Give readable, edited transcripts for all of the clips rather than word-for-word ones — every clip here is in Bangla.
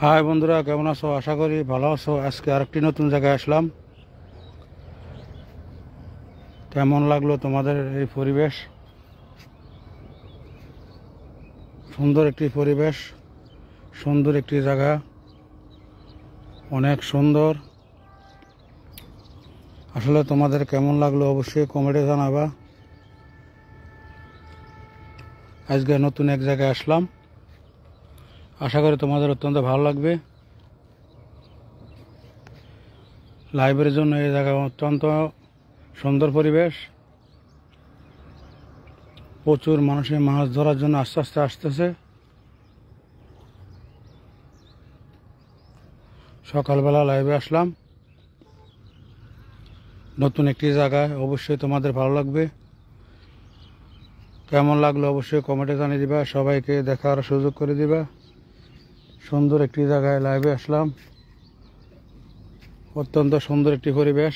হাই বন্ধুরা, কেমন আছো? আশা করি ভালো আছো। আজকে আরেকটি নতুন জায়গায় আসলাম। কেমন লাগলো তোমাদের এই পরিবেশ? সুন্দর একটি পরিবেশ, সুন্দর একটি জায়গা, অনেক সুন্দর। আসলে তোমাদের কেমন লাগলো অবশ্যই কমেন্টে জানাবা। আজকে নতুন এক জায়গায় আসলাম, আশা করি তোমাদের অত্যন্ত ভালো লাগবে। লাইভের জন্য এই জায়গা অত্যন্ত সুন্দর পরিবেশ। প্রচুর মানুষের মাছ ধরার জন্য আস্তে আস্তে আসতেছে। সকালবেলা লাইভে আসলাম নতুন একটি জায়গায়, অবশ্যই তোমাদের ভালো লাগবে। কেমন লাগলো অবশ্যই কমেন্টে জানিয়ে দিবা, সবাইকে দেখার সুযোগ করে দিবা। সুন্দর একটি জায়গায় লাইভে আসলাম, অত্যন্ত সুন্দর একটি পরিবেশ।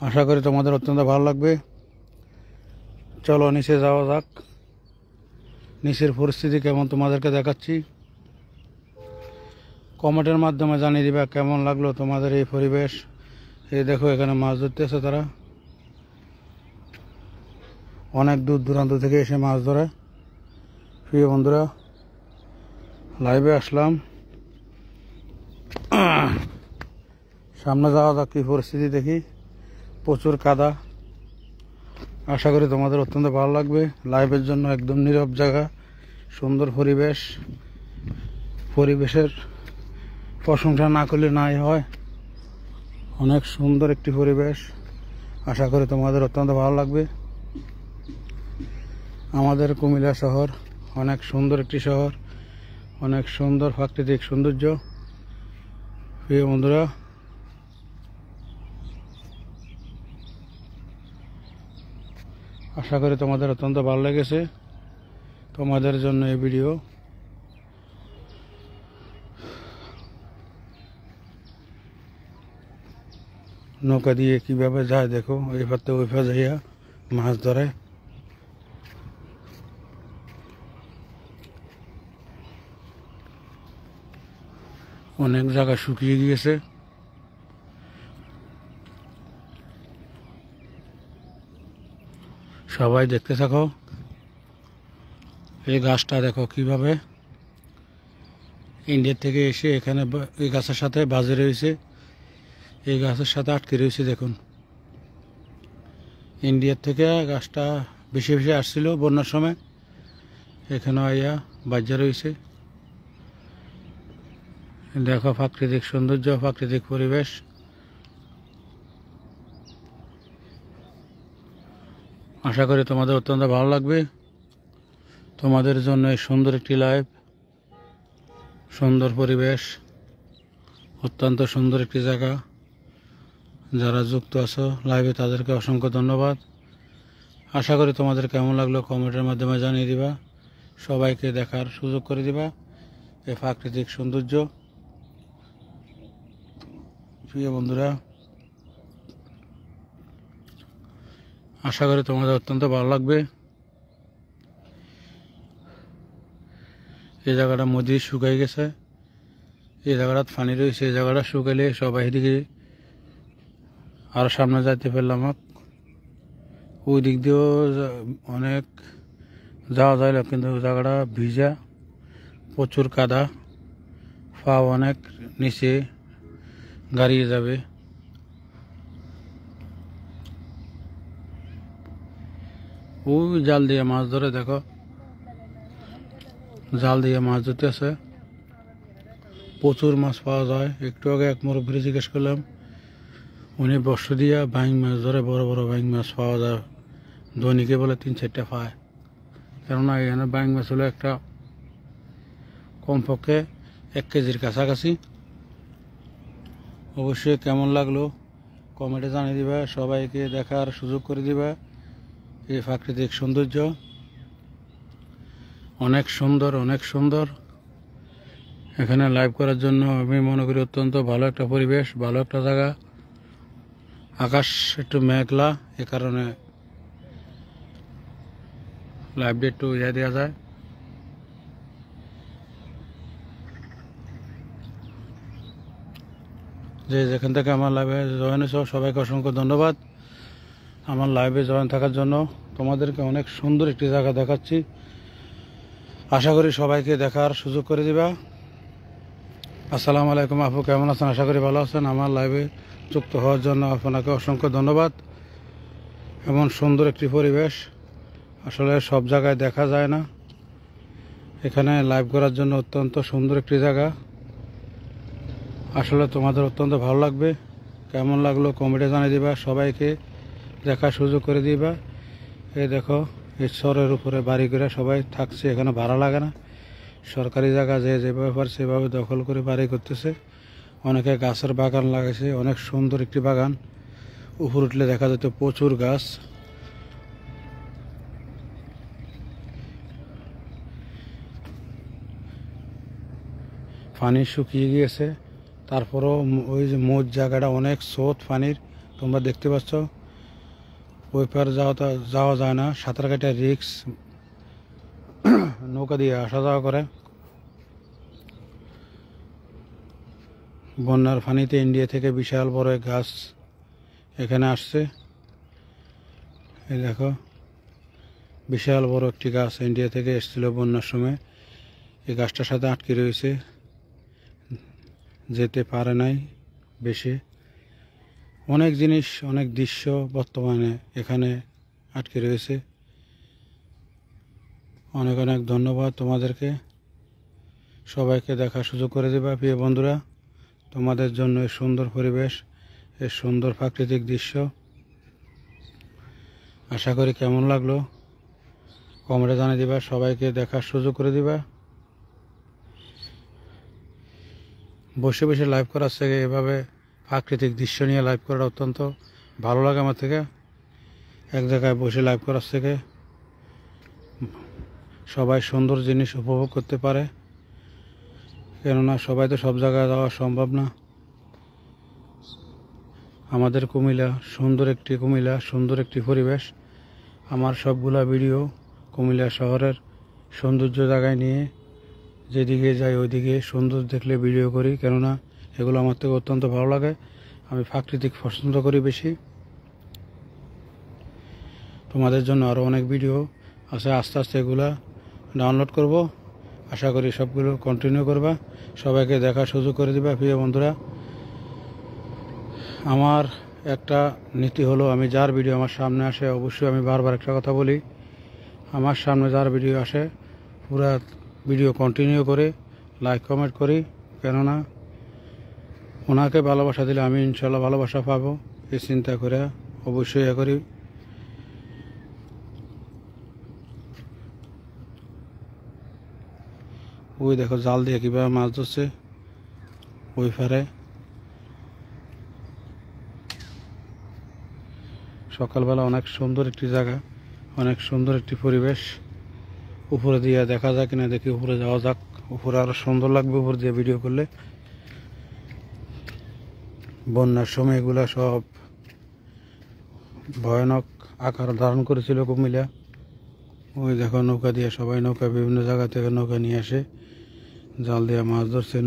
আশা করি তোমাদের অত্যন্ত ভালো লাগবে। চলো নিচে যাওয়া যাক, নিচের পরিস্থিতি কেমন তোমাদেরকে দেখাচ্ছি। কমেন্টের মাধ্যমে জানিয়ে দিবা কেমন লাগলো তোমাদের এই পরিবেশ। এই দেখো, এখানে মাছ ধরতেছে তারা, অনেক দূর দূরান্ত থেকে এসে মাছ ধরে। প্রিয় বন্ধুরা, লাইভে আসলাম, সামনে যাওয়া যাক, কি পরিস্থিতি দেখি। প্রচুর কাদা। আশা করি তোমাদের অত্যন্ত ভালো লাগবে। লাইভের জন্য একদম নীরব জায়গা, সুন্দর পরিবেশ। পরিবেশের প্রশংসা না করলে নাই হয়। অনেক সুন্দর একটি পরিবেশ, আশা করি তোমাদের অত্যন্ত ভালো লাগবে। আমাদের কুমিল্লা শহর অনেক সুন্দর একটি শহর, অনেক সুন্দর প্রাকৃতিক সৌন্দর্য। প্রিয় বন্ধুরা, আশা করি তোমাদের অত্যন্ত ভালো লেগেছে। তোমাদের জন্য এই ভিডিও। নৌকা দিয়ে কিভাবে যায় দেখো, এই পাতে ওই পা যাইয়া মাছ ধরে। অনেক জায়গা শুকিয়ে গিয়েছে। সবাই দেখতে থাকো। এই গাছটা দেখো কিভাবে ইন্ডিয়া থেকে এসে এখানে এই গাছের সাথে বাজে রয়েছে, এই গাছের সাথে আটকে রয়েছে। দেখুন, ইন্ডিয়ার থেকে গাছটা বেশি বেশি আসছিল বন্যার সময়, এখানে আইয়া বাজা রয়েছে। দেখো প্রাকৃতিক সৌন্দর্য, প্রাকৃতিক পরিবেশ। আশা করি তোমাদের অত্যন্ত ভালো লাগবে। তোমাদের জন্য এই সুন্দর একটি লাইভ, সুন্দর পরিবেশ, অত্যন্ত সুন্দর একটি জায়গা। যারা যুক্ত আছো লাইভে তাদেরকে অসংখ্য ধন্যবাদ। আশা করি তোমাদের কেমন লাগলো কমেন্টের মাধ্যমে জানিয়ে দিবা, সবাইকে দেখার সুযোগ করে দিবা এই প্রাকৃতিক সৌন্দর্য। প্রিয় বন্ধুরা, আশা করি তোমাদের অত্যন্ত ভালো লাগবে। এই জায়গাটা মধ্যে শুকাই গেছে, এই জায়গাটা পানি রয়েছে। এই জায়গাটা শুকাইলে সবাই দিকে আরো সামনে যাইতে পারলাম। ওই দিক দিয়েও অনেক যাওয়া যায়, কিন্তু জায়গাটা ভিজা, প্রচুর কাদা, পা অনেক নিচে গাড়িয়ে যাবে। ওই জাল দিয়ে মাছ ধরে, দেখো জাল দিয়ে মাছ ধরতে আছে, প্রচুর মাছ পাওয়া যায়। একটু আগে এক মুরব্বী জিজ্ঞেস করলাম, উনি বর্ষ দিয়া বাইং মাছ ধরে, বড় বড় বাইং মাছ পাওয়া যায় দৈনিকে বলে 3-4টা পায়। কেননা এখানে বাইং মাছ হলো একটা কমপক্ষে 1 কেজির কাছাকাছি। অবশ্যই কেমন লাগলো কমেন্টে জানিয়ে দিবা, সবাইকে দেখার সুযোগ করে দিবা এই প্রাকৃতিক সৌন্দর্য। অনেক সুন্দর, অনেক সুন্দর। এখানে লাইভ করার জন্য আমি মনে করি অত্যন্ত ভালো একটা পরিবেশ, ভালো একটা জায়গা। আকাশ একটু মেঘলা, এ কারণে লাইভটা একটু দেওয়া যায়। যে যেখান থেকে আমার লাইভে জয়েন হয়েছ সবাইকে অসংখ্য ধন্যবাদ আমার লাইভে জয়েন থাকার জন্য। তোমাদেরকে অনেক সুন্দর একটি জায়গা দেখাচ্ছি, আশা করি সবাইকে দেখার সুযোগ করে দিবা। আসসালামু আলাইকুম আপু, কেমন আছেন? আশা করি ভালো আছেন। আমার লাইভে যুক্ত হওয়ার জন্য আপনাকে অসংখ্য ধন্যবাদ। এমন সুন্দর একটি পরিবেশ আসলে সব জায়গায় দেখা যায় না, এখানে লাইভ করার জন্য অত্যন্ত সুন্দর একটি জায়গা। আসলে তোমাদের অত্যন্ত ভালো লাগবে। কেমন লাগলো কমেন্টে জানিয়ে দিবা, সবাইকে দেখার সুযোগ করে দিবা। এই দেখো এই শহরের উপরে বাড়ি করে সবাই থাকছে, এখানে ভাড়া লাগে না, সরকারি জায়গা যে যেভাবে পারে সেভাবে দখল করে বাড়ি করতেছে। অনেকে গাছের বাগান লাগাইছে, অনেক সুন্দর একটি বাগান। উপর উঠলে দেখা যেত প্রচুর গাছ। পানি শুকিয়ে গিয়েছে, তারপরও ওই যে মোট জায়গাটা অনেক স্রোত পানির, তোমরা দেখতে পাচ্ছ। ওই পার যাওয়া যায় না, সাঁতার কাটা রিক্স, নৌকা দিয়ে আসা যাওয়া করে। বন্যার পানিতে ইন্ডিয়া থেকে বিশাল বড় গাছ এখানে আসছে। এই দেখো বিশাল বড় একটি গাছ ইন্ডিয়া থেকে এসেছিল বন্যার সময়, এই গাছটার সাথে আটকে রয়েছে, যেতে পারে নাই বেশি। অনেক জিনিস অনেক দৃশ্য বর্তমানে এখানে আটকে রয়েছে। অনেক অনেক ধন্যবাদ তোমাদেরকে, সবাইকে দেখার সুযোগ করে দেবা প্রিয় বন্ধুরা। তোমাদের জন্য এই সুন্দর পরিবেশ, এই সুন্দর প্রাকৃতিক দৃশ্য আশা করি কেমন লাগলো কমেন্টে জানিয়ে দিবা, সবাইকে দেখার সুযোগ করে দিবা। বসে বসে লাইভ করার থেকে এভাবে প্রাকৃতিক দৃশ্য নিয়ে লাইভ করাটা অত্যন্ত ভালো লাগে আমার থেকে। এক জায়গায় বসে লাইভ করার থেকে সবাই সুন্দর জিনিস উপভোগ করতে পারে, কেননা সবাই তো সব জায়গায় যাওয়া সম্ভব না। আমাদের কুমিল্লা সুন্দর একটি পরিবেশ। আমার সবগুলা ভিডিও কুমিল্লা শহরের সৌন্দর্য জায়গায় নিয়ে যেদিকে যাই ওইদিকে সুন্দর দেখলে ভিডিও করি, কেননা এগুলো আমার থেকে অত্যন্ত ভালো লাগে। আমি প্রাকৃতিক পছন্দ করি বেশি। তোমাদের জন্য আরও অনেক ভিডিও আছে, আস্তে আস্তে এগুলা ডাউনলোড করব, আশা করি সবগুলো কন্টিনিউ করবা, সবাইকে দেখার সুযোগ করে দিবা প্রিয় বন্ধুরা। আমার একটা নীতি হলো, আমি যার ভিডিও আমার সামনে আসে অবশ্যই আমি বারবার একটা কথা বলি, আমার সামনে যার ভিডিও আসে পুরা ভিডিও কন্টিনিউ করে লাইক কমেন্ট করি, কেননা ওনাকে ভালোবাসা দিলে আমি ইনশাল্লাহ ভালোবাসা পাবো, এই চিন্তা করে অবশ্যই করি। ওই দেখো জাল দিয়ে কীভাবে মাছ ধরছে ওই পারে। সকালবেলা অনেক সুন্দর একটি জায়গা, অনেক সুন্দর একটি পরিবেশ। উপরে দিয়ে দেখা যায় কিনা দেখি, উপরে যাওয়া যাক। উপরে আরো সুন্দর লাগবে উপর দিয়ে ভিডিও করলে। বন্যার সময় এগুলা সব ভয়ানক আকার ধারণ করেছিল কুমিল্লা। ওই দেখো নৌকা দিয়ে সবাই, নৌকা বিভিন্ন জায়গা থেকে নৌকা নিয়ে আসে, জাল দিয়ে মাছ ধরছে।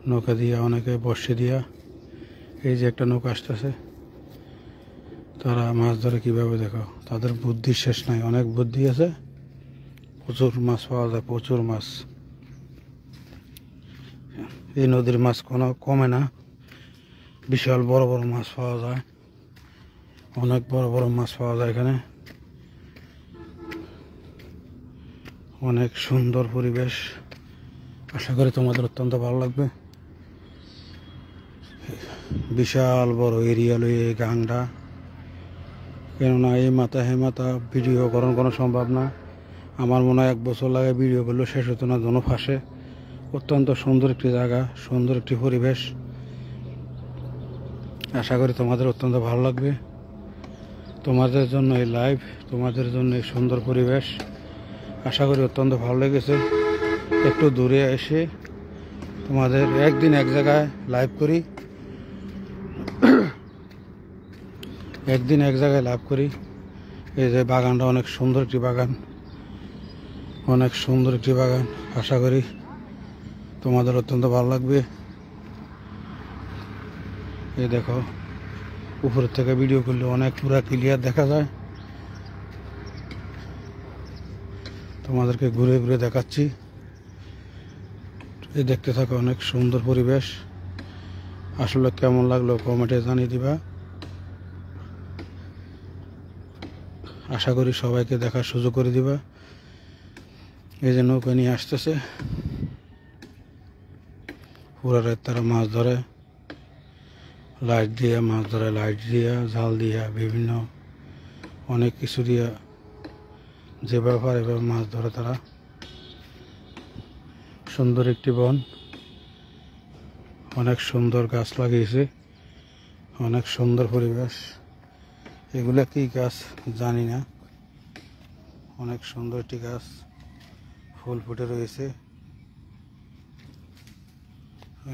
নৌকা দিয়ে অনেকে বর্ষে দিয়া, এই যে একটা নৌকা আসতেছে, তারা মাছ ধরে কিভাবে দেখো, তাদের বুদ্ধি শেষ নাই, অনেক বুদ্ধি আছে, প্রচুর মাছ পাওয়া যায়, প্রচুর মাছ। এই নদীর মাছ কোনো কমে না, বিশাল বড় বড় মাছ পাওয়া যায়, অনেক বড় বড় মাছ পাওয়া যায় এখানে। অনেক সুন্দর পরিবেশ, আশা করি তোমাদের অত্যন্ত ভালো লাগবে। বিশাল বড় এরিয়া লইয়ে গাংটা, কেননা এই মাথা হে মাথা ভিডিও করার কোনো সম্ভব না। আমার মনে হয় 1 বছর লাগে ভিডিও করলেও শেষ হতো না, জন ফাঁসে। অত্যন্ত সুন্দর একটি জায়গা, সুন্দর একটি পরিবেশ, আশা করি তোমাদের অত্যন্ত ভালো লাগবে। তোমাদের জন্য এই লাইভ, তোমাদের জন্য এই সুন্দর পরিবেশ, আশা করি অত্যন্ত ভালো লেগেছে। একটু দূরে এসে তোমাদের একদিন এক জায়গায় লাইভ করি, একদিন এক জায়গায় লাইভ করি। এই যে বাগানটা অনেক সুন্দর একটি বাগান, অনেক সুন্দর একটি বাগান, আশা করি তোমাদের অত্যন্ত ভালো লাগবে। এই দেখো উপর থেকে ভিডিও করলে অনেক পুরা ক্লিয়ার দেখা যায়। তোমাদেরকে ঘুরে ঘুরে দেখাচ্ছি, এই দেখতে থাকো। অনেক সুন্দর পরিবেশ। আসলে কেমন লাগলো কমেন্টে জানিয়ে দিবা। আশা করি সবাইকে দেখার সুযোগ করে দিবা। এই যে নৌকা নিয়ে আসতেছে, পুরা রাত তারা মাছ ধরে, লাইট দিয়ে মাছ ধরে, লাইট দিয়া, জাল দিয়া, বিভিন্ন অনেক কিছু দিয়া, যে ব্যাপার এভাবে মাছ ধরে তারা। সুন্দর একটি বন, অনেক সুন্দর গাছ লাগিয়েছে, অনেক সুন্দর পরিবেশ। এগুলা কি গাছ জানি না, অনেক সুন্দর একটি গাছ, ফুল ফুটে রয়েছে।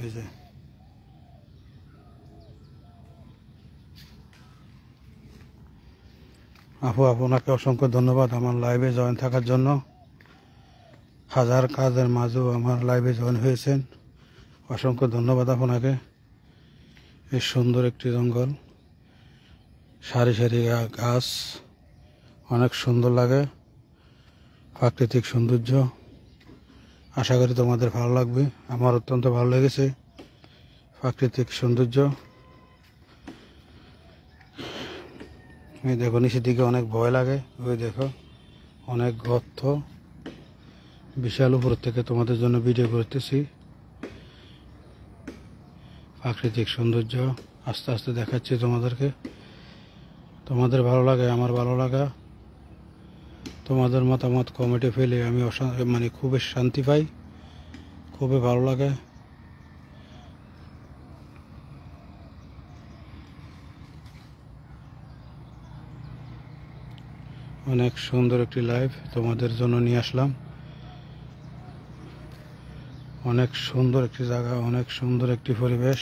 এই যে আপু, আপনাকে অসংখ্য ধন্যবাদ আমার লাইভে জয়েন থাকার জন্য। হাজার কাজের মাঝেও আমার লাইভে জয়েন হয়েছেন, অসংখ্য ধন্যবাদ আপনাকে। এই সুন্দর একটি জঙ্গল, সারি সারি গাছ, অনেক সুন্দর লাগে, প্রাকৃতিক সৌন্দর্য। আশা করি তোমাদের ভালো লাগবে, আমার অত্যন্ত ভালো লেগেছে প্রাকৃতিক সৌন্দর্য। এই দেখো নিচের দিকে অনেক ভয় লাগে, ওই দেখো অনেক গর্ত, বিশাল উপর থেকে তোমাদের জন্য ভিডিও করতেছি। প্রাকৃতিক সৌন্দর্য আস্তে আস্তে দেখাচ্ছি তোমাদেরকে। তোমাদের ভালো লাগে, আমার ভালো লাগা। তোমাদের মতামত কমেন্টে ফেলে আমি মানে খুবই শান্তি পাই, খুবই ভালো লাগে। অনেক সুন্দর একটি লাইভ তোমাদের জন্য নিয়ে আসলাম। অনেক সুন্দর একটি জায়গা, অনেক সুন্দর একটি পরিবেশ।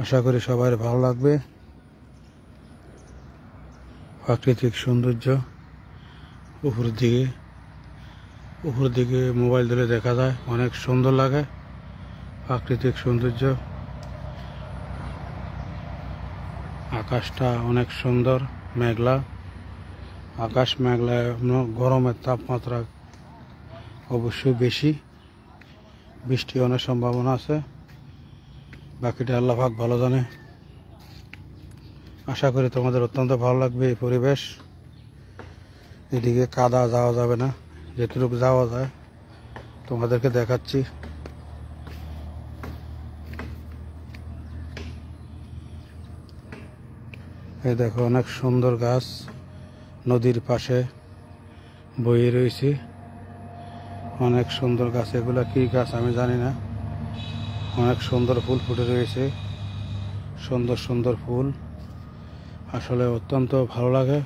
আশা করি সবার ভালো লাগবে। প্রাকৃতিক সৌন্দর্য, উপর দিকে মোবাইল ধরে দেখা যায়, অনেক সুন্দর লাগে প্রাকৃতিক সৌন্দর্য। আকাশটা অনেক সুন্দর, মেঘলা আকাশ, মেঘলা। গরমের তাপমাত্রা অবশ্যই বেশি, বৃষ্টি অনেক সম্ভাবনা আছে, বাকিটা আল্লাহ পাক ভালো জানে। আশা করি তোমাদের অত্যন্ত ভালো লাগবে এই পরিবেশ। এদিকে কাদা যাওয়া যাবে না, যেটুকু যাওয়া যায় তোমাদেরকে দেখাচ্ছি। এই দেখো অনেক সুন্দর গাছ নদীর পাশে বয়ে রয়েছে, অনেক সুন্দর গাছ। এগুলা কি গাছ আমি জানি না, অনেক সুন্দর ফুল ফুটে রয়েছে, সুন্দর সুন্দর ফুল। আসলে অত্যন্ত ভালো লাগে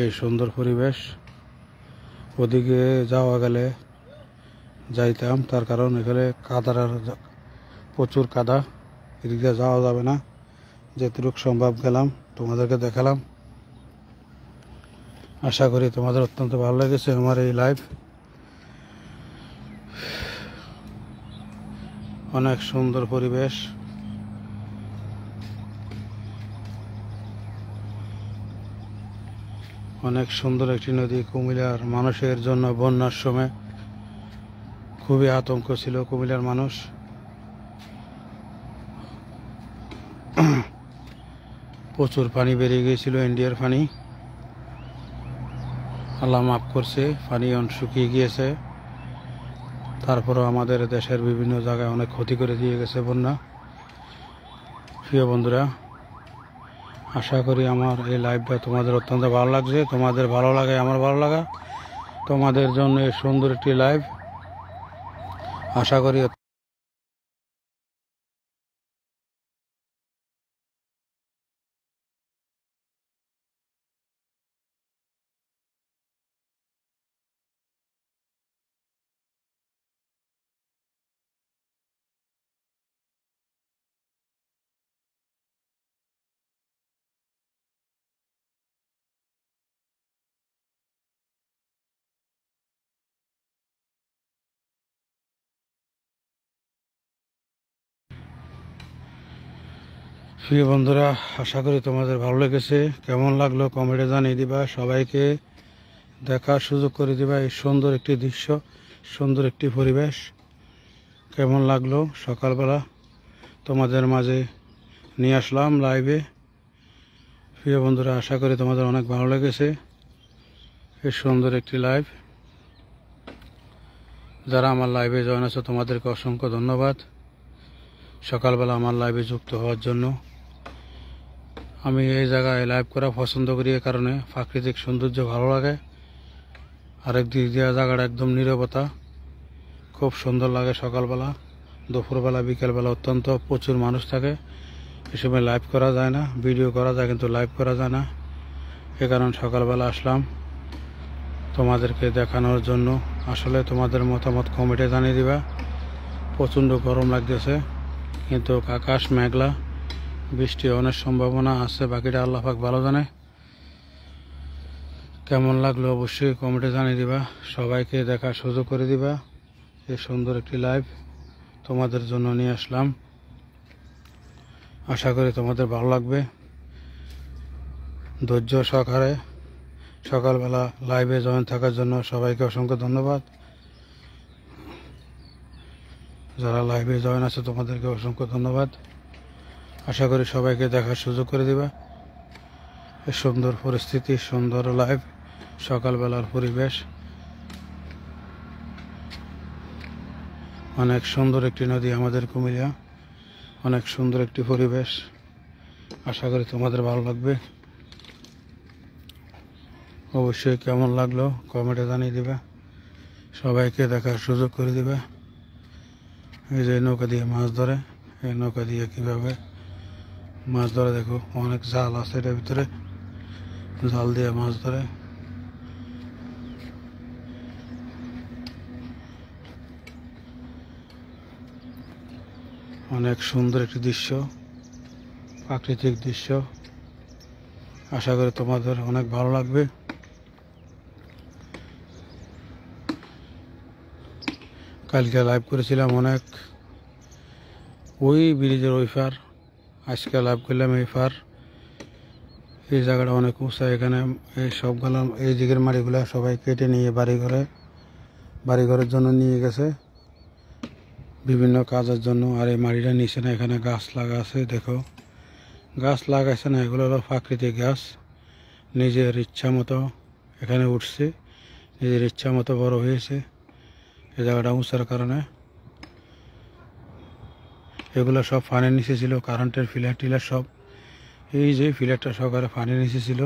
এই সুন্দর পরিবেশ। ওদিকে যাওয়া গেলে যাইতাম, তার কারণ এখানে কাদার প্রচুর কাদা, এদিকে যাওয়া যাবে না। যেটুকু সম্ভব গেলাম, তোমাদেরকে দেখালাম। আশা করি তোমাদের অত্যন্ত ভালো লেগেছে আমার এই লাইভ। অনেক সুন্দর পরিবেশ, অনেক সুন্দর একটি নদী। কুমিল্লার মানুষের জন্য বন্যার সময় খুবই আতঙ্ক ছিল কুমিল্লার মানুষ। প্রচুর পানি বেরিয়ে গিয়েছিল, ইন্ডিয়ার পানি। আল্লাহ মাফ করছে, পানি শুকিয়ে গিয়েছে। তারপরও আমাদের দেশের বিভিন্ন জায়গায় অনেক ক্ষতি করে দিয়ে গেছে বন্যা। প্রিয় বন্ধুরা, আশা করি আমার এই লাইভটা তোমাদের অত্যন্ত ভালো লাগছে। তোমাদের ভালো লাগে আমার ভালো লাগা, তোমাদের জন্য এই সুন্দর একটি লাইভ। আশা করি প্রিয় বন্ধুরা, আশা করি তোমাদের ভালো লেগেছে। কেমন লাগলো কমেন্টে জানিয়ে দিবা। সবাইকে দেখার সুযোগ করে দিবা এই সুন্দর একটি দৃশ্য, সুন্দর একটি পরিবেশ। কেমন লাগলো সকালবেলা তোমাদের মাঝে নিয়ে আসলাম লাইভে। প্রিয় বন্ধুরা, আশা করি তোমাদের অনেক ভালো লেগেছে এই সুন্দর একটি লাইভ। যারা আমার লাইভে জয়েন আছো তোমাদেরকে অসংখ্য ধন্যবাদ সকালবেলা আমার লাইভে যুক্ত হওয়ার জন্য। আমি এই জায়গায় লাইভ করা পছন্দ করি এই কারণে, প্রাকৃতিক সৌন্দর্য ভালো লাগে। আরেক দিক দিয়ে জায়গাটা একদম নীরবতা, খুব সুন্দর লাগে। সকালবেলা, দুপুরবেলা, বিকেলবেলা অত্যন্ত প্রচুর মানুষ থাকে। এ সময় লাইভ করা যায় না, ভিডিও করা যায় কিন্তু লাইভ করা যায় না। এ কারণে সকালবেলা আসলাম তোমাদেরকে দেখানোর জন্য। আসলে তোমাদের মতামত কমেন্টে জানিয়ে দিবা। প্রচণ্ড গরম লাগতেছে কিন্তু আকাশ মেঘলা, বৃষ্টি অনেক সম্ভাবনা আছে, বাকিটা আল্লাহ পাক ভালো জানে। কেমন লাগলো অবশ্যই কমেন্টে জানিয়ে দিবা। সবাইকে দেখার সুযোগ করে দিবা। এই সুন্দর একটি লাইভ তোমাদের জন্য নিয়ে আসলাম। আশা করি তোমাদের ভালো লাগবে। ধৈর্য সহকারে সকালবেলা লাইভে জয়েন থাকার জন্য সবাইকে অসংখ্য ধন্যবাদ। যারা লাইভে জয়েন আছে তোমাদেরকে অসংখ্য ধন্যবাদ। আশা করি সবাইকে দেখার সুযোগ করে দিবা এই সুন্দর পরিস্থিতি, সুন্দর লাইভ, সকালবেলার পরিবেশ। অনেক সুন্দর একটি নদী আমাদের কুমিল্লা, অনেক সুন্দর একটি পরিবেশ। আশা করি তোমাদের ভালো লাগবে। অবশ্যই কেমন লাগলো কমেন্টে জানিয়ে দিবা। সবাইকে দেখার সুযোগ করে দিবা। এই যে নৌকা দিয়ে মাছ ধরে, এই নৌকা দিয়ে কীভাবে মাছ ধরে দেখো। অনেক জাল আছে এটার ভিতরে, জাল দিয়ে মাছ ধরে। অনেক সুন্দর একটি দৃশ্য, প্রাকৃতিক দৃশ্য। আশা করি তোমাদের অনেক ভালো লাগবে। কালকে লাইভ করেছিলাম অনেক ওই ব্রিজের ওই পার, আজকে লাইভ করলাম এই পার। এই জায়গাটা অনেক উঁচা। এখানে এই সবগুলো এই দিকের মাটিগুলা সবাই কেটে নিয়ে বাড়িঘরের জন্য নিয়ে গেছে বিভিন্ন কাজের জন্য। আর এই মাটিটা নিচে না, এখানে গাছ লাগা আছে। দেখো গাছ লাগাইছে না, এগুলো হলো প্রাকৃতিক গাছ। নিজের ইচ্ছা মতো এখানে উঠছে, নিজের ইচ্ছা মতো বড় হয়েছে। এই জায়গাটা উঁচার কারণে এগুলো সব পানির নিচে ছিল। কারেন্টের ফিলার টিলার সব, এই যে ফিলারটা সহকারে পানির নিচে ছিল।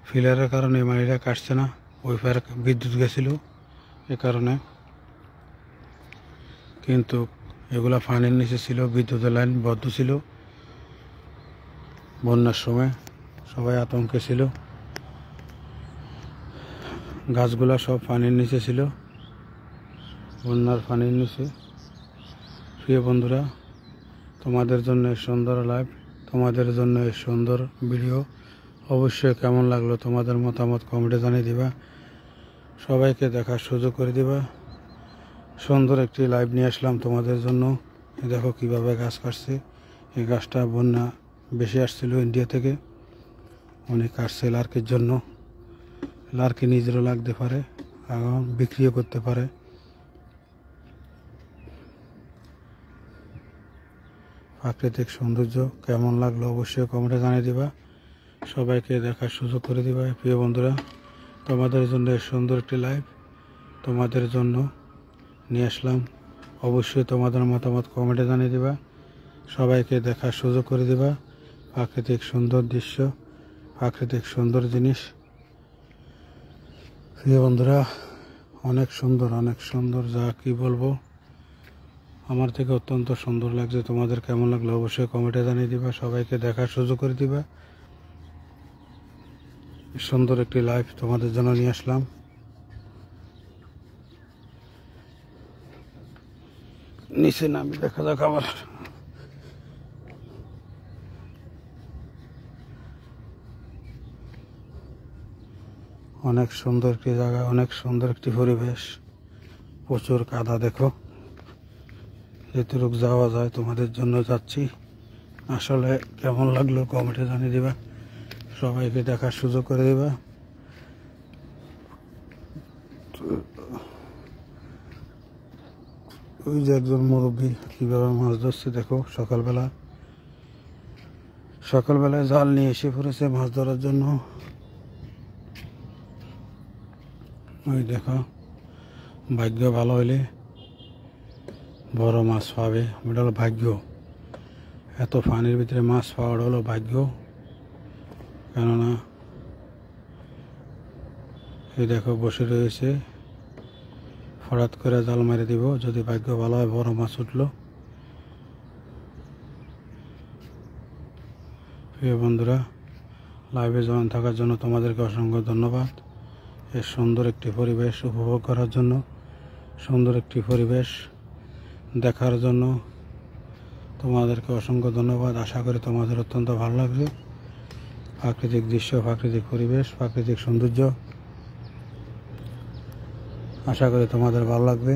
ফিলারের কারণে মাটিটা কাটছে না। ওই পারে বিদ্যুৎ গেছিল এ কারণে, কিন্তু এগুলা পানির নিচে ছিল। বিদ্যুতের লাইন বদ্ধ ছিল। বন্যার সময় সবাই আতঙ্কে ছিল। গাছগুলা সব পানির নিচে ছিল, বন্যার পানির নিচে। প্রিয় বন্ধুরা, তোমাদের জন্য সুন্দর লাইভ, তোমাদের জন্য সুন্দর ভিডিও। অবশ্যই কেমন লাগলো তোমাদের মতামত কমেন্টে জানিয়ে দিবা। সবাইকে দেখার সুযোগ করে দিবা। সুন্দর একটি লাইভ নিয়ে আসলাম তোমাদের জন্য। দেখো কিভাবে গাছ কাটছে। এই গাছটা বন্যা বেশি আসছিল ইন্ডিয়া থেকে, অনেক কাটছে লার্কির জন্য। লার্কি নিজেরও লাগতে পারে, এবং বিক্রিও করতে পারে। প্রাকৃতিক সৌন্দর্য কেমন লাগলো অবশ্যই কমেন্টে জানিয়ে দিবা। সবাইকে দেখার সুযোগ করে দিবা। প্রিয় বন্ধুরা, তোমাদের জন্য সুন্দর একটি লাইভ তোমাদের জন্য নিয়ে আসলাম। অবশ্যই তোমাদের মতামত কমেন্টে জানিয়ে দিবা। সবাইকে দেখার সুযোগ করে দিবা। প্রাকৃতিক সুন্দর দৃশ্য, প্রাকৃতিক সুন্দর জিনিস। প্রিয় বন্ধুরা, অনেক সুন্দর, অনেক সুন্দর, যা কি বলবো। আমার থেকে অত্যন্ত সুন্দর লাগছে। তোমাদের কেমন লাগলো অবশ্যই কমেন্টে জানিয়ে দিবা। সবাইকে দেখার সুযোগ করে দিবা। সুন্দর একটি লাইভ তোমাদের জন্য নিয়ে আসলাম। নিচে নামি দেখা যাক আবার। অনেক সুন্দর একটি জায়গা, অনেক সুন্দর একটি পরিবেশ। প্রচুর কাদা, দেখো যেটুকু যাওয়া যায় তোমাদের জন্য যাচ্ছি। আসলে কেমন লাগলো কমেন্টে জানিয়ে দিবা, সবাইকে দেখার সুযোগ করে দিবা। ওই যে একজন মুরব্বী কীভাবে মাছ ধরছে দেখো, সকালবেলায় জাল নিয়ে এসে পড়েছে মাছ ধরার জন্য। ওই দেখো, ভাগ্য ভালো হইলে বড় মাছ পাবে, ওটা হলো ভাগ্য। এত পানির ভিতরে মাছ পাওয়াটা হলো ভাগ্য। কেননা এই দেখো বসে রয়েছে, হঠাৎ করে জাল মেরে দিব, যদি ভাগ্য ভালো হয় বড় মাছ উঠলো। প্রিয় বন্ধুরা, লাইভে জয়েন থাকার জন্য তোমাদেরকে অসংখ্য ধন্যবাদ। এর সুন্দর একটি পরিবেশ উপভোগ করার জন্য, সুন্দর একটি পরিবেশ দেখার জন্য তোমাদেরকে অসংখ্য ধন্যবাদ। আশা করি তোমাদের অত্যন্ত ভালো লাগবে। প্রাকৃতিক দৃশ্য, প্রাকৃতিক পরিবেশ, প্রাকৃতিক সৌন্দর্য, আশা করি তোমাদের ভালো লাগবে।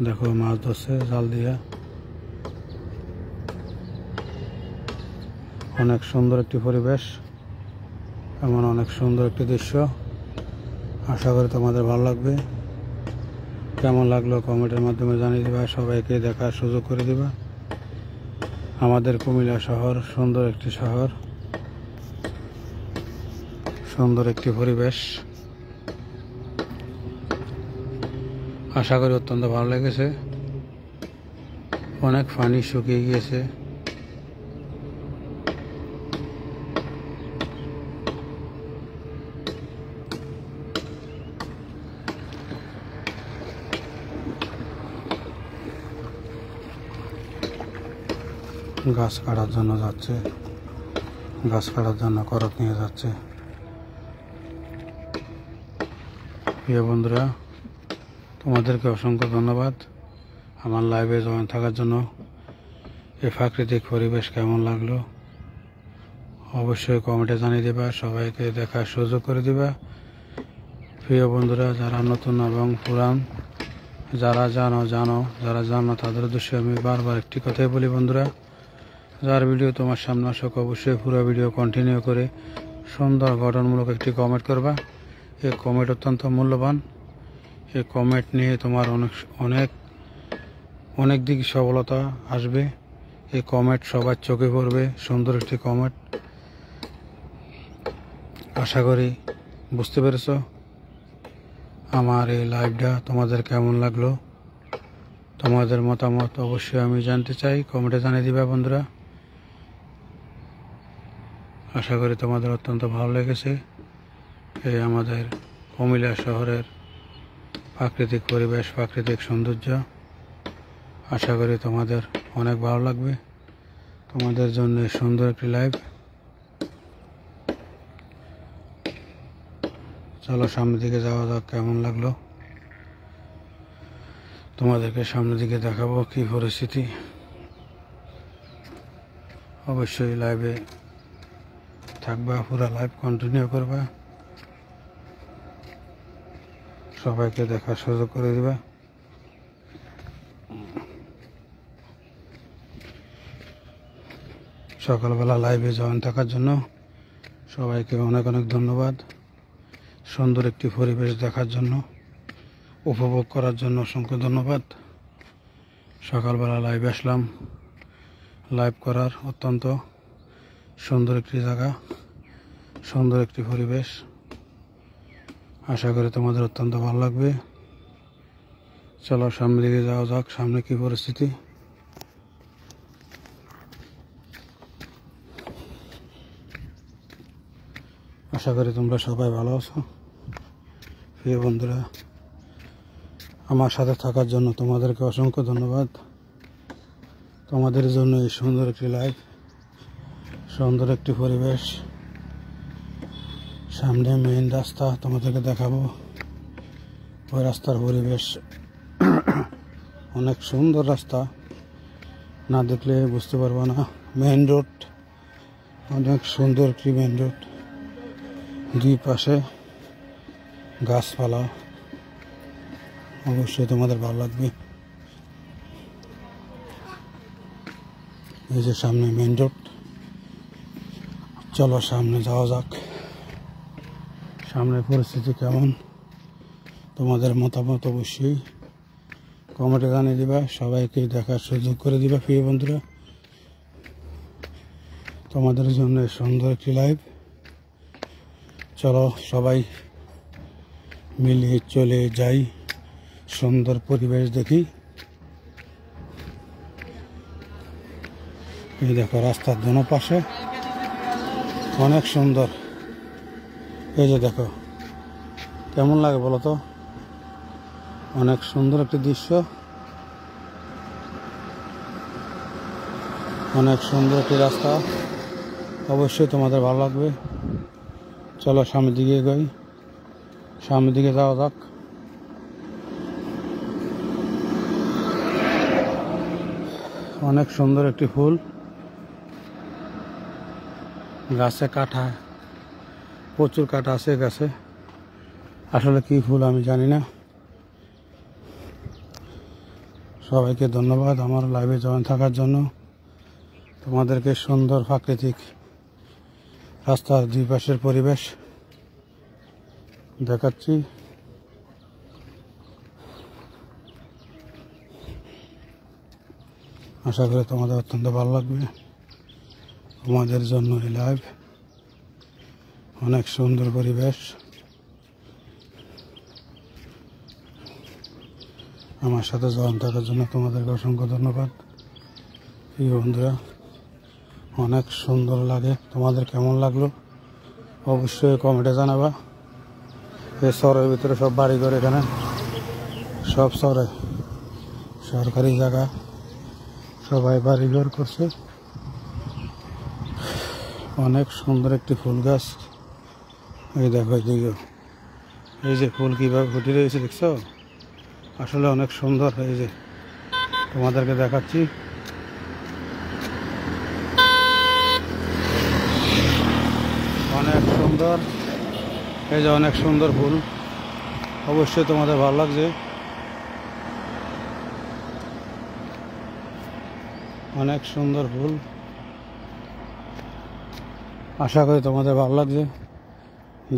দেখো মাছ ধরছে জাল দিয়া, অনেক সুন্দর একটি পরিবেশ, এমন অনেক সুন্দর একটি দৃশ্য। আশা করি তোমাদের ভালো লাগবে। কেমন লাগলো কমেন্টের মাধ্যমে জানিয়ে দিবা, সবাইকে দেখার সুযোগ করে দিবা। আমাদের কুমিল্লা শহর সুন্দর একটি শহর, সুন্দর একটি পরিবেশ। আশা করি অত্যন্ত ভালো লেগেছে। অনেক পানি শুকিয়ে গিয়েছে। গাছ কাটার জন্য যাচ্ছে, গাছ কাটার জন্য করত নিয়ে যাচ্ছে। প্রিয় বন্ধুরা, তোমাদেরকে অসংখ্য ধন্যবাদ আমার লাইভে জয়েন থাকার জন্য। এই প্রাকৃতিক পরিবেশ কেমন লাগলো অবশ্যই কমেন্টে জানিয়ে দেবা, সবাইকে দেখার সুযোগ করে দিবা। প্রিয় বন্ধুরা, যারা নতুন এবং পুরান, যারা জানো যারা জানো তাদের উদ্দেশ্যে আমি বারবার একটি কথাই বলি, বন্ধুরা, যার ভিডিও তোমার সামনে আসুক অবশ্যই পুরো ভিডিও কন্টিনিউ করে সুন্দর গঠনমূলক একটি কমেন্ট করবা। এই কমেন্ট অত্যন্ত মূল্যবান। এই কমেন্ট নিয়ে তোমার অনেক দিক সফলতা আসবে। এই কমেন্ট সবার চোখে পড়বে, সুন্দর একটি কমেন্ট। আশা করি বুঝতে পেরেছ আমার এই লাইভটা তোমাদের কেমন লাগলো। তোমাদের মতামত অবশ্যই আমি জানতে চাই, কমেন্টে জানিয়ে দিবা বন্ধুরা। আশা করি তোমাদের অত্যন্ত ভালো লেগেছে এই আমাদের কুমিল্লা শহরের প্রাকৃতিক পরিবেশ, প্রাকৃতিক সৌন্দর্য। আশা করি তোমাদের অনেক ভালো লাগবে। তোমাদের জন্য সুন্দর একটি লাইভ। চলো সামনের দিকে যাওয়া যাক। কেমন লাগলো তোমাদেরকে সামনের দিকে দেখাবো কি পরিস্থিতি। অবশ্যই লাইভে থাকবা, পুরো লাইভ কন্টিনিউ করবা, সবাইকে দেখার সুযোগ করে দিবা। সকালবেলা লাইভে জয়েন থাকার জন্য সবাইকে অনেক অনেক ধন্যবাদ। সুন্দর একটি পরিবেশ দেখার জন্য, উপভোগ করার জন্য অসংখ্য ধন্যবাদ। সকালবেলা লাইভে আসলাম, লাইভ করার অত্যন্ত সুন্দর একটি জায়গা, সুন্দর একটি পরিবেশ। আশা করি তোমাদের অত্যন্ত ভালো লাগবে। চলো সামনের দিকে যাওয়া যাক, সামনে কি পরিস্থিতি। আশা করি তোমরা সবাই ভালো আছো। প্রিয় বন্ধুরা, আমার সাথে থাকার জন্য তোমাদেরকে অসংখ্য ধন্যবাদ। তোমাদের জন্য এই সুন্দর একটি লাইভ, সুন্দর একটি পরিবেশ। সামনে মেইন রাস্তা তোমাদেরকে দেখাবো। ওই রাস্তার পরিবেশ অনেক সুন্দর রাস্তা, না দেখলে বুঝতে পারবো না। মেইন রোড, অনেক সুন্দর একটি মেইন রোড, দুই পাশে গাছপালা। অবশ্যই তোমাদের ভালো লাগবে। এই যে সামনে মেইন রোড। চলো সামনে যাওয়া যাক। সামনের পরিস্থিতি কেমন, তোমাদের মতামত অবশ্যই কমেন্টে জানিয়ে দিবা। সবাইকে দেখার সুযোগ করে দিবা প্রিয় বন্ধুরা। তোমাদের জন্য সুন্দর একটি লাইভ। চলো সবাই মিলিয়ে চলে যাই, সুন্দর পরিবেশ দেখি। এই দেখো রাস্তার দোনো পাশে অনেক সুন্দর। এই যে দেখো কেমন লাগে বলো তো, অনেক সুন্দর একটি দৃশ্য, অনেক সুন্দর একটি রাস্তা। অবশ্যই তোমাদের ভালো লাগবে। চলো সামনের দিকে এগোই, সামনের দিকে যাওয়া যাক। অনেক সুন্দর একটি ফুল, গাছে কাটা, প্রচুর কাটা আছে গাছে। আসলে কি ফুল আমি জানি না। সবাইকে ধন্যবাদ আমার লাইভে জয়েন থাকার জন্য। তোমাদেরকে সুন্দর প্রাকৃতিক রাস্তার দুই পাশের পরিবেশ দেখাচ্ছি। আশা করি তোমাদের অত্যন্ত ভালো লাগবে। তোমাদের জন্য এই লাইভ, অনেক সুন্দর পরিবেশ। আমার সাথে জয়েন থাকার জন্য তোমাদেরকে অসংখ্য ধন্যবাদ প্রিয় বন্ধুরা। অনেক সুন্দর লাগে। তোমাদের কেমন লাগলো অবশ্যই কমেন্টে জানাবা। এই শহরের ভিতরে সব বাড়িঘর, এখানে সব শহরে সরকারি জায়গা, সবাই বাড়িঘর করছে। অনেক সুন্দর একটি ফুল গাছ। এই দেখো এদিকে এই যে ফুল কীভাবে ফুটে রয়েছে দেখছো, আসলে অনেক সুন্দর। এই যে তোমাদেরকে দেখাচ্ছি, অনেক সুন্দর। এই যে অনেক সুন্দর ফুল, অবশ্যই তোমাদের ভালো লাগছে। অনেক সুন্দর ফুল, আশা করি তোমাদের ভালো লাগছে।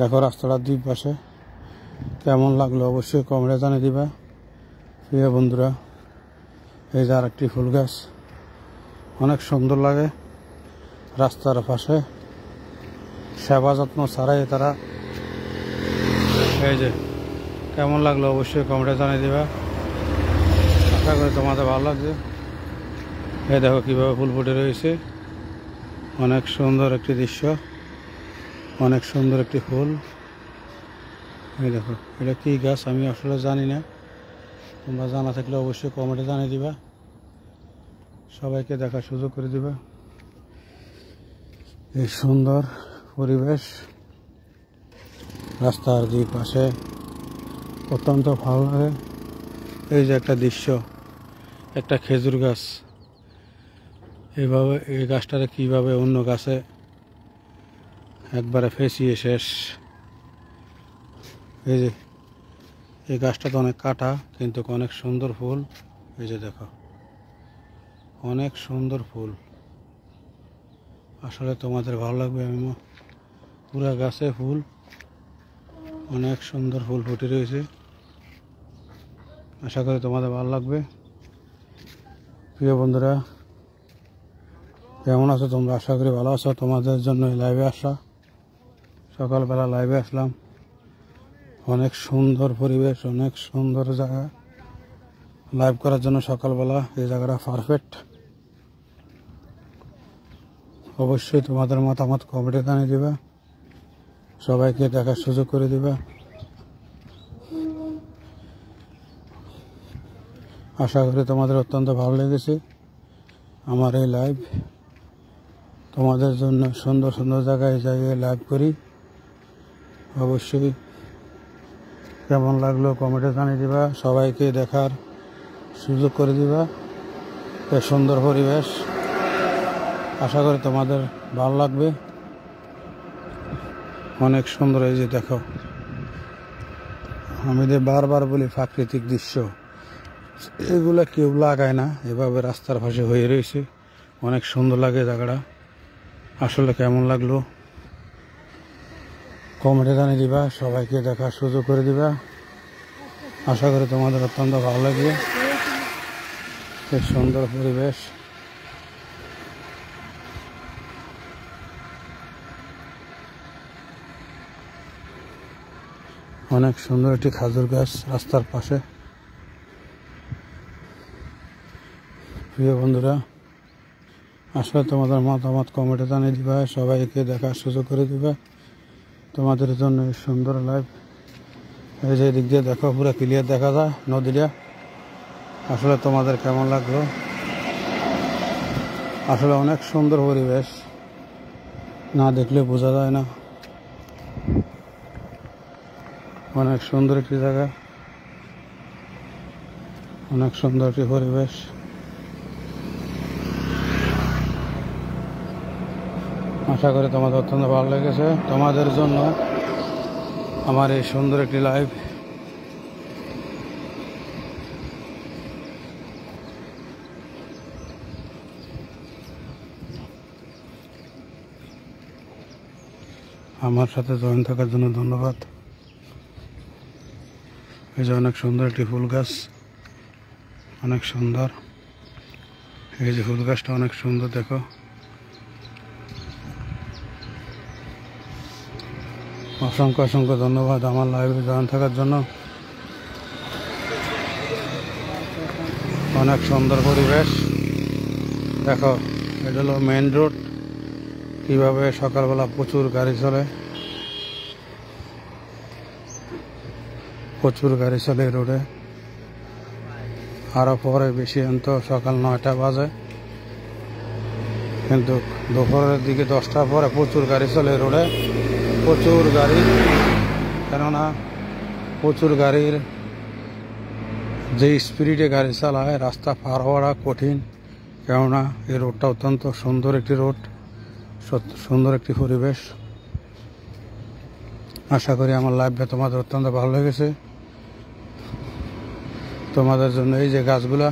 দেখো রাস্তাটার দুই পাশে কেমন লাগলো অবশ্যই কমেন্টে জানিয়ে দিবা প্রিয় বন্ধুরা। এই যে আরেকটি ফুল গাছ, অনেক সুন্দর লাগে। রাস্তার পাশে সেবা যত্ন ছাড়াই তারা। এই যে কেমন লাগলো অবশ্যই কমেন্টে জানিয়ে দিবা। আশা করি তোমাদের ভালো লাগছে। এই দেখো কীভাবে ফুল ফুটে রয়েছে, অনেক সুন্দর একটি দৃশ্য, অনেক সুন্দর একটি ফুল। এই দেখো এটা কী গাছ আমি আসলে জানি না, তোমরা জানা থাকলে অবশ্যই কমেন্টে জানিয়ে দিবা। সবাইকে দেখার সুযোগ করে দিবা এই সুন্দর পরিবেশ। রাস্তার দুই পাশে অত্যন্ত ভালো লাগে। এই যে একটা দৃশ্য, একটা খেজুর গাছ, এইভাবে এই গাছটারে কীভাবে অন্য গাছে একবারে ফেঁচিয়ে শেষ। এই যে এই গাছটা তো অনেক কাটা, কিন্তু অনেক সুন্দর ফুল। এই যে দেখো অনেক সুন্দর ফুল, আসলে তোমাদের ভালো লাগবে। আমি পুরা গাছে ফুল, অনেক সুন্দর ফুল ফুটে রয়েছে। আশা করি তোমাদের ভালো লাগবে প্রিয় বন্ধুরা। কেমন আছো তোমরা? আশা করি ভালো আছো। তোমাদের জন্য লাইভে আসা, সকালবেলা লাইভে আসলাম। অনেক সুন্দর পরিবেশ, অনেক সুন্দর জায়গা লাইভ করার জন্য সকালবেলা। এই জায়গাটা পারফেক্ট। অবশ্যই তোমাদের মতামত কমেন্টে জানিয়ে দিবা, সবাইকে দেখার সুযোগ করে দিবা। আশা করি তোমাদের অত্যন্ত ভালো লেগেছে আমার এই লাইভ। তোমাদের জন্য সুন্দর সুন্দর জায়গায় লাইভ করি। অবশ্যই কেমন লাগলো কমেন্টে জানিয়ে দিবা, সবাইকে দেখার সুযোগ করে দিবা এই সুন্দর পরিবেশ। আশা করি তোমাদের ভালো লাগবে। অনেক সুন্দর। এই যে দেখো আমি যে বারবার বলি প্রাকৃতিক দৃশ্য, এগুলা কেউ লাগায় না, এভাবে রাস্তার পাশে হয়ে রয়েছে। অনেক সুন্দর লাগে জায়গাটা। আসলে কেমন লাগলো কমেন্টে জানিয়ে দিবা, সবাইকে দেখার সুযোগ করে দিবা। আশা করি তোমাদের অত্যন্ত ভালো লাগবে। খুব সুন্দর পরিবেশ। অনেক সুন্দর একটি খেজুর গাছ রাস্তার পাশে। প্রিয় বন্ধুরা, আসলে তোমাদের মতামত কমেন্টে জানিয়ে দিবা, সবাইকে দেখার সুযোগ করে দিবা। তোমাদের জন্য এই সুন্দর লাইভ। এই যে দিক দিয়ে দেখো, পুরো ক্লিয়ার দেখা যায় নদীটা। আসলে তোমাদের কেমন লাগলো? আসলে অনেক সুন্দর পরিবেশ, না দেখলে বোঝা যায় না। অনেক সুন্দর একটি জায়গা, অনেক সুন্দর একটি পরিবেশ। আশা করি তোমাদের অত্যন্ত ভালো লেগেছে। তোমাদের জন্য আমার এই সুন্দর একটি লাইভ। আমার সাথে জয়েন থাকার জন্য ধন্যবাদ। এই যে অনেক সুন্দর একটি ফুল গাছ, অনেক সুন্দর। এই যে ফুল গাছটা অনেক সুন্দর, দেখো। অসংখ্য অসংখ্য ধন্যবাদ আমার লাইভে জয়েন থাকার জন্য। অনেক সুন্দর পরিবেশ, দেখো। এটা হলো মেইন রোড। কীভাবে সকালবেলা প্রচুর গাড়ি চলে, প্রচুর গাড়ি চলে এই রোডে। আরও পরে বেশি তো সকাল 9টা বাজে, কিন্তু দুপুরের দিকে 10টার পরে প্রচুর গাড়ি চলে এই রোডে, প্রচুর গাড়ি। কেননা প্রচুর গাড়ির যে স্পিডে গাড়ি চালায়, রাস্তা পার হওয়া কঠিন। কেননা এই রোডটা অত্যন্ত সুন্দর একটি রোড, সুন্দর একটি পরিবেশ। আশা করি আমার লাইভটা তোমাদের অত্যন্ত ভালো লেগেছে। তোমাদের জন্য এই যে গাছগুলা,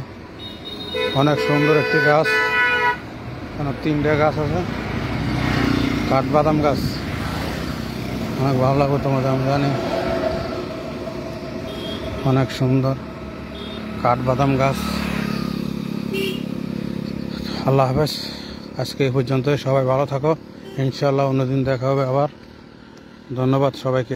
অনেক সুন্দর একটি গাছ। কেন 3টে গাছ আছে, কাঠবাদাম গাছ। অনেক ভালো লাগবে তোমাদের, আমি জানি। অনেক সুন্দর কাঠবাদাম গাছ। আল্লাহ হাফেজ। আজকে এই পর্যন্ত, সবাই ভালো থাকো। ইনশাআল্লাহ অন্যদিন দেখা হবে আবার। ধন্যবাদ সবাইকে।